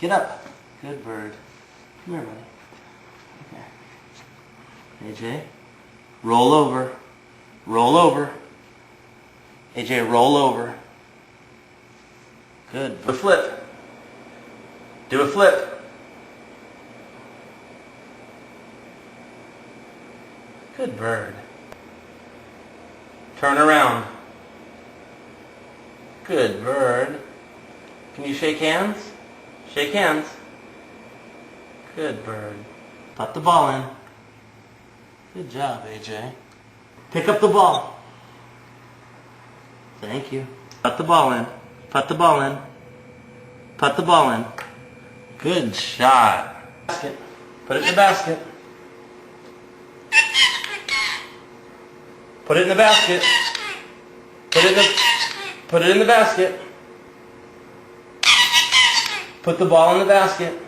Get up. Good bird. Come here, buddy. Okay. AJ, roll over. Roll over. AJ, roll over. Good. Do a flip. Do a flip. Good bird. Turn around. Good bird. Can you shake hands? Shake hands. Good bird. Put the ball in. Good job, AJ. Pick up the ball. Thank you. Put the ball in. Put the ball in. Put the ball in. Good shot. Basket. Put it in the basket. Put it in the basket. Put it in the basket. Put the ball in the basket.